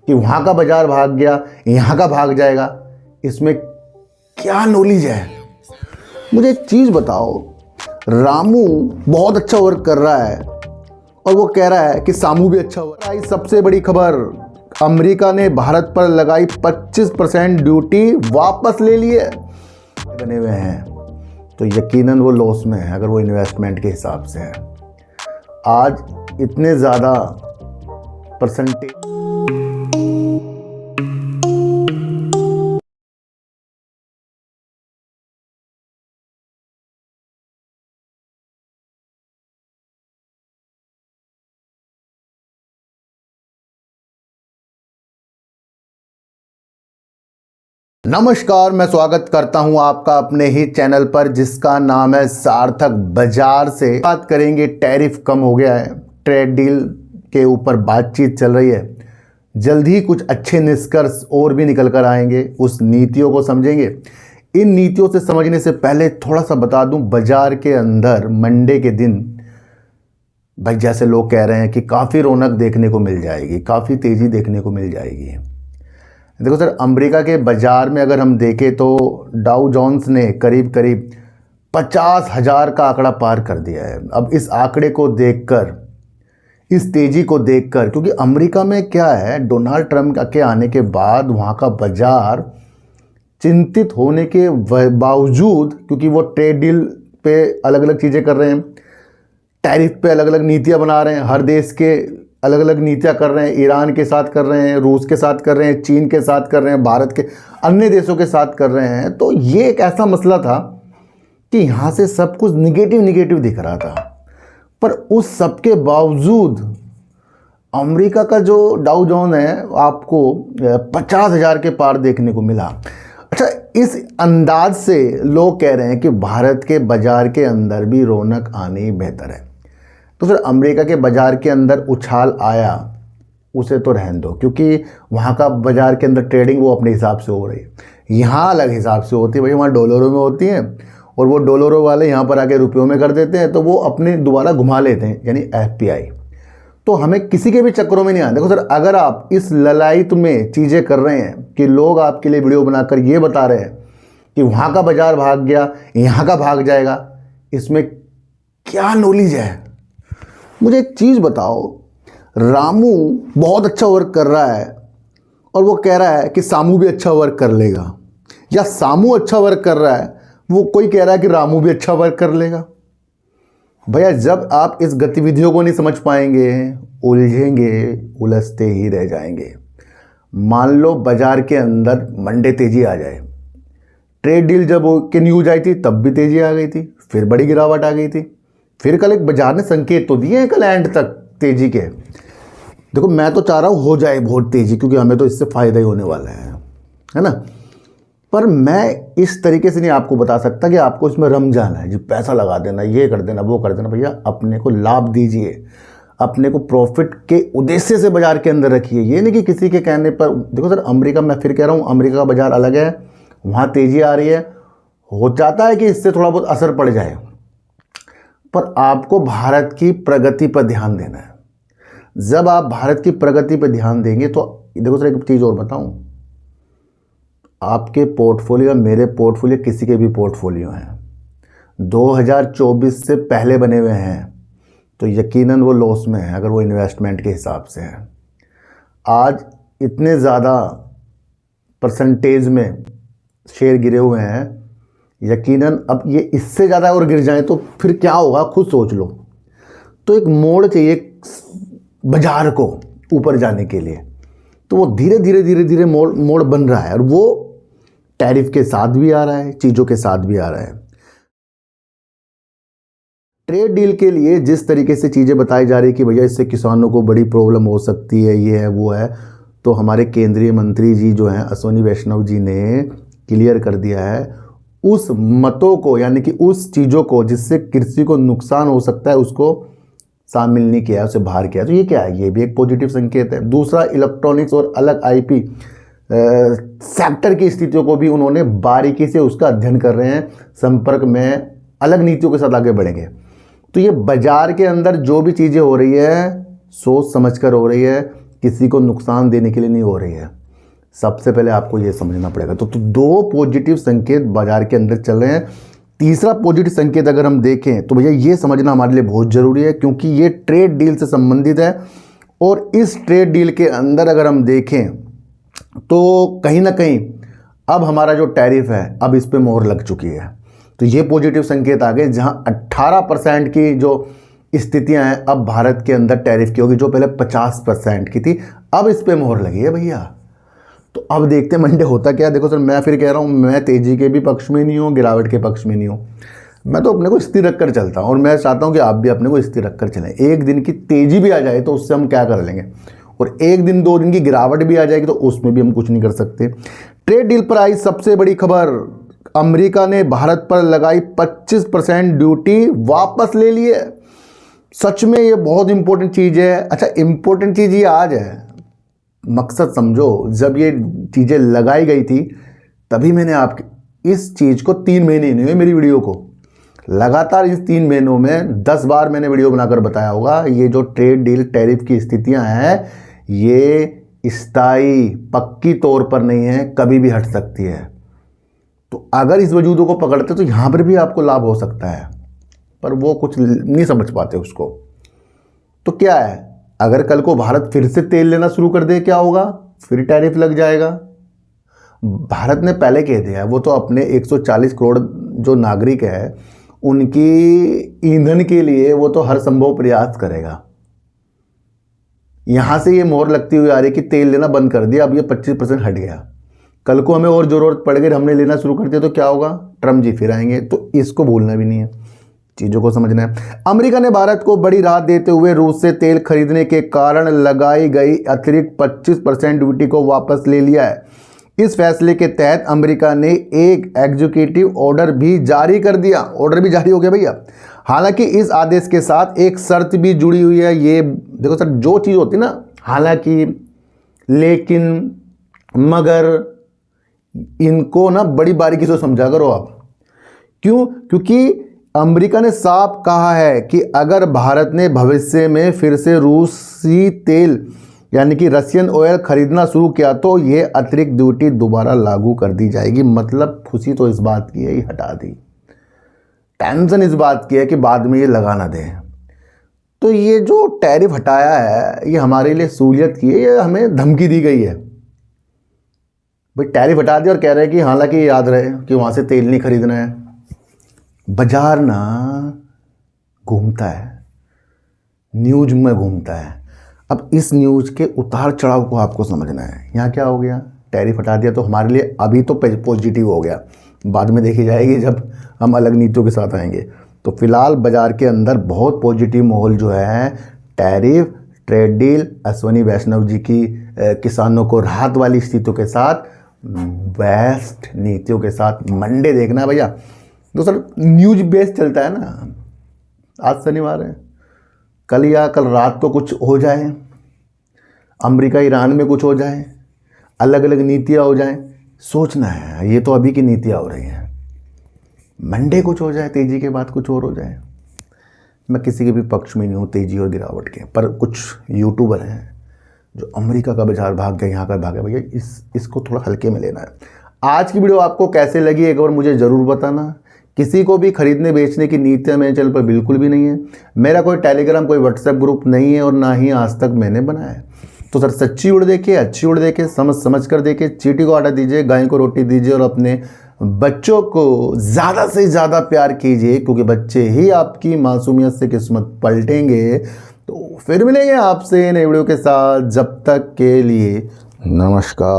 कि वहाँ का बाजार भाग गया, यहाँ का भाग जाएगा, इसमें क्या नॉलेज है? मुझे एक चीज़ बताओ, रामू बहुत अच्छा वर्क कर रहा है और वो कह रहा है कि सामू भी अच्छा वर्क। आई सबसे बड़ी खबर, अमेरिका ने भारत पर लगाई 25% ड्यूटी वापस ले लिए बने हुए हैं, तो यकीनन वो लॉस में है अगर वो इन्वेस्टमेंट के हिसाब से है। आज इतने ज़्यादा परसेंटेज नमस्कार, मैं स्वागत करता हूं आपका अपने ही चैनल पर जिसका नाम है सार्थक। बाजार से बात करेंगे, टैरिफ कम हो गया है, ट्रेड डील के ऊपर बातचीत चल रही है, जल्द ही कुछ अच्छे निष्कर्ष और भी निकल कर आएंगे, उस नीतियों को समझेंगे। इन नीतियों से समझने से पहले थोड़ा सा बता दूं, बाजार के अंदर मंडे के दिन भाई जैसे लोग कह रहे हैं कि काफ़ी रौनक देखने को मिल जाएगी, काफ़ी तेज़ी देखने को मिल जाएगी। देखो सर, अमेरिका के बाज़ार में अगर हम देखें तो डाउ जोन्स ने करीब 50,000 का आंकड़ा पार कर दिया है। अब इस आंकड़े को देखकर, इस तेज़ी को देखकर, क्योंकि अमेरिका में क्या है, डोनाल्ड ट्रंप के आने के बाद वहाँ का बाज़ार चिंतित होने के बावजूद, क्योंकि वो ट्रेड डील पे अलग अलग चीज़ें कर रहे हैं, टैरिफ पे अलग अलग नीतियाँ बना रहे हैं, हर देश के अलग अलग नीतियाँ कर रहे हैं, ईरान के साथ कर रहे हैं, रूस के साथ कर रहे हैं, चीन के साथ कर रहे हैं, भारत के अन्य देशों के साथ कर रहे हैं। तो ये एक ऐसा मसला था कि यहाँ से सब कुछ निगेटिव दिख रहा था, पर उस सब के बावजूद अमेरिका का जो डाउ जोन है आपको 50,000 के पार देखने को मिला। अच्छा, इस अंदाज से लोग कह रहे हैं कि भारत के बाज़ार के अंदर भी रौनक आनी बेहतर है। तो फिर अमेरिका के बाज़ार के अंदर उछाल आया, उसे तो रहने दो, क्योंकि वहाँ का बाज़ार के अंदर ट्रेडिंग वो अपने हिसाब से हो रही है। यहाँ अलग हिसाब से होती है भाई, वहाँ डॉलरों में होती हैं और वो डॉलरों वाले यहाँ पर आके रुपयों में कर देते हैं, तो वो अपने दोबारा घुमा लेते हैं, यानी एफपीआई। तो हमें किसी के भी चक्करों में नहीं आना। देखो सर, अगर आप इस ललायत में चीज़ें कर रहे हैं कि लोग आपके लिए वीडियो बनाकर ये बता रहे हैं कि वहाँ का बाज़ार भाग गया, यहाँ का भाग जाएगा, इसमें क्या नॉलेज है? मुझे एक चीज़ बताओ, रामू बहुत अच्छा वर्क कर रहा है और वो कह रहा है कि सामू भी अच्छा वर्क कर लेगा, या सामू अच्छा वर्क कर रहा है, वो कोई कह रहा है कि रामू भी अच्छा वर्क कर लेगा। भैया, जब आप इस गतिविधियों को नहीं समझ पाएंगे, उलझेंगे, उलझते ही रह जाएंगे। मान लो बाजार के अंदर मंडे तेजी आ जाए, ट्रेड डील जब की न्यूज आई थी तब भी तेजी आ गई थी, फिर बड़ी गिरावट आ गई थी, फिर कल एक बाजार ने संकेत तो दिए हैं कल एंड तक तेजी के। देखो, मैं तो चाह रहा हूँ हो जाए बहुत तेजी, क्योंकि हमें तो इससे फ़ायदा ही होने वाला है ना। पर मैं इस तरीके से नहीं आपको बता सकता कि आपको इसमें रम जाना है जी, पैसा लगा देना, ये कर देना, वो कर देना। भैया, अपने को लाभ दीजिए, अपने को प्रॉफिट के उद्देश्य से बाजार के अंदर रखिए, ये नहीं कि किसी के कहने पर। देखो सर, अमेरिका, मैं फिर कह रहा हूँ, अमेरिका का बाजार अलग है, वहाँ तेज़ी आ रही है, हो जाता है कि इससे थोड़ा बहुत असर पड़ जाए, पर आपको भारत की प्रगति पर ध्यान देना है। जब आप भारत की प्रगति पर ध्यान देंगे तो देखो सर, एक चीज़ और बताऊं, आपके पोर्टफोलियो, मेरे पोर्टफोलियो, किसी के भी पोर्टफोलियो हैं, 2024 से पहले बने हुए हैं, तो यकीनन वो लॉस में है अगर वो इन्वेस्टमेंट के हिसाब से है। आज इतने ज़्यादा परसेंटेज में शेयर गिरे हुए हैं, यकीनन अब ये इससे ज़्यादा और गिर जाए तो फिर क्या होगा, खुद सोच लो। तो एक मोड़ चाहिए बाजार को ऊपर जाने के लिए, तो वो धीरे धीरे मोड़ बन रहा है, और वो टैरिफ के साथ भी आ रहा है, चीज़ों के साथ भी आ रहा है। ट्रेड डील के लिए जिस तरीके से चीज़ें बताई जा रही कि भैया इससे किसानों को बड़ी प्रॉब्लम हो सकती है, ये है वो है, तो हमारे केंद्रीय मंत्री जी जो हैं अश्विनी वैष्णव जी ने क्लियर कर दिया है उस मतों को, यानी कि उस चीज़ों को जिससे कृषि को नुकसान हो सकता है, उसको शामिल नहीं किया है, उसे बाहर किया। तो ये क्या है? ये भी एक पॉजिटिव संकेत है। दूसरा, इलेक्ट्रॉनिक्स और अलग आईपी सेक्टर की स्थितियों को भी उन्होंने बारीकी से उसका अध्ययन कर रहे हैं, संपर्क में अलग नीतियों के साथ आगे बढ़ेंगे। तो ये बाजार के अंदर जो भी चीज़ें हो रही है सोच समझ कर हो रही है, किसी को नुकसान देने के लिए नहीं हो रही है। सबसे पहले आपको ये समझना पड़ेगा। तो दो पॉजिटिव संकेत बाजार के अंदर चल रहे हैं। तीसरा पॉजिटिव संकेत अगर हम देखें तो भैया ये समझना हमारे लिए बहुत ज़रूरी है, क्योंकि ये ट्रेड डील से संबंधित है। और इस ट्रेड डील के अंदर अगर हम देखें तो कहीं ना कहीं अब हमारा जो टैरिफ है अब इस पे मोहर लग चुकी है। तो ये पॉजिटिव संकेत आ गए, जहां 18% की जो स्थितियां हैं अब भारत के अंदर टैरिफ की होगी, जो पहले 50% की थी, अब इस पे मोहर लगी है भैया। तो अब देखते हैं मंडे होता क्या। देखो सर, मैं फिर कह रहा हूँ, मैं तेजी के भी पक्ष में नहीं हूँ, गिरावट के पक्ष में नहीं हूँ। मैं तो अपने को स्थिर रखकर चलता हूँ, और मैं चाहता हूँ कि आप भी अपने को स्थिर रखकर चलें। एक दिन की तेजी भी आ जाए तो उससे हम क्या कर लेंगे, और एक दिन 2 दिन की गिरावट भी आ जाएगी तो उसमें भी हम कुछ नहीं कर सकते। ट्रेड डील पर आई सबसे बड़ी खबर, अमेरिका ने भारत पर लगाई 25% ड्यूटी वापस ले ली है। सच में ये बहुत इंपॉर्टेंट चीज़ है। अच्छा, इंपॉर्टेंट चीज़ ये आज है, मकसद समझो। जब ये चीज़ें लगाई गई थी तभी मैंने आपके इस चीज़ को 3 महीने नहीं हुए मेरी वीडियो को, लगातार इस 3 महीनों में 10 बार मैंने वीडियो बनाकर बताया होगा। ये जो ट्रेड डील टैरिफ की स्थितियां हैं ये स्थायी पक्की तौर पर नहीं है, कभी भी हट सकती है। तो अगर इस वजूदों को पकड़ते तो यहां पर भी आपको लाभ हो सकता है, पर वो कुछ नहीं समझ पाते उसको। तो क्या है, अगर कल को भारत फिर से तेल लेना शुरू कर दे, क्या होगा, फिर टैरिफ लग जाएगा। भारत ने पहले कह दिया है, वो तो अपने 140 करोड़ जो नागरिक है उनकी ईंधन के लिए वो तो हर संभव प्रयास करेगा। यहां से ये मोहर लगती हुई आ रही है कि तेल लेना बंद कर दिया, अब ये 25% हट गया। कल को हमें और जरूरत पड़ गई, हमने लेना शुरू कर दिया तो क्या होगा, ट्रम्प जी फिर आएंगे। तो इसको भूलना भी नहीं है, चीज़ों को समझना है। अमेरिका ने भारत को बड़ी राहत देते हुए रूस से तेल खरीदने के कारण लगाई गई अतिरिक्त 25% ड्यूटी को वापस ले लिया है। इस फैसले के तहत अमेरिका ने एक एग्जीक्यूटिव ऑर्डर भी जारी कर दिया। ऑर्डर भी जारी हो गया भैया। हालांकि इस आदेश के साथ एक शर्त भी जुड़ी हुई है। ये देखो सर, जो चीज़ होती है ना, हालांकि, लेकिन, मगर, इनको ना बड़ी बारीकी से समझा करो आप। क्यों? क्योंकि अमेरिका ने साफ कहा है कि अगर भारत ने भविष्य में फिर से रूसी तेल यानी कि रशियन ऑयल खरीदना शुरू किया तो यह अतिरिक्त ड्यूटी दोबारा लागू कर दी जाएगी। मतलब खुशी तो इस बात की है, ये हटा दी। टेंशन इस बात की है कि बाद में ये लगा ना दें। तो ये जो टैरिफ हटाया है ये हमारे लिए सहूलियत की है, ये हमें धमकी दी गई है। भाई टैरिफ हटा दिया और कह रहे हैं कि हालांकि याद रहे कि वहाँ से तेल नहीं खरीदना है। बाजार ना घूमता है, न्यूज में घूमता है। अब इस न्यूज के उतार चढ़ाव को आपको समझना है। यहाँ क्या हो गया, टैरिफ हटा दिया तो हमारे लिए अभी तो पॉजिटिव हो गया, बाद में देखी जाएगी जब हम अलग नीतियों के साथ आएंगे। तो फिलहाल बाजार के अंदर बहुत पॉजिटिव माहौल जो है, टैरिफ, ट्रेड डील, अश्विनी वैष्णव जी की किसानों को राहत वाली स्थितियों के साथ, बेस्ट नीतियों के साथ मंडे देखना है भैया। तो सर न्यूज बेस चलता है ना, आज शनिवार है, कल या कल रात को कुछ हो जाए, अमेरिका ईरान में कुछ हो जाए, अलग अलग नीतियाँ हो जाएं, सोचना है। ये तो अभी की नीतियाँ हो रही हैं, मंडे कुछ हो जाए, तेज़ी के बाद कुछ और हो जाए। मैं किसी के भी पक्ष में नहीं हूँ तेज़ी और गिरावट के, पर कुछ यूट्यूबर हैं जो अमेरिका का बाजार भाग गया, यहाँ का भाग गया, भैया इसको थोड़ा हल्के में लेना है। आज की वीडियो आपको कैसे लगी एक बार मुझे ज़रूर बताना। किसी को भी खरीदने बेचने की नीतियाँ मेरे चैनल पर बिल्कुल भी नहीं है। मेरा कोई टेलीग्राम, कोई व्हाट्सएप ग्रुप नहीं है और ना ही आज तक मैंने बनाया है। तो सर सच्ची उड़ देखिए, अच्छी उड़ देखिए, समझ कर देखिए, चींटी को आटा दीजिए, गाय को रोटी दीजिए और अपने बच्चों को ज़्यादा से ज़्यादा प्यार कीजिए, क्योंकि बच्चे ही आपकी मासूमियत से किस्मत पलटेंगे। तो फिर मिलेंगे आपसे नए वीडियो के साथ, जब तक के लिए नमस्कार।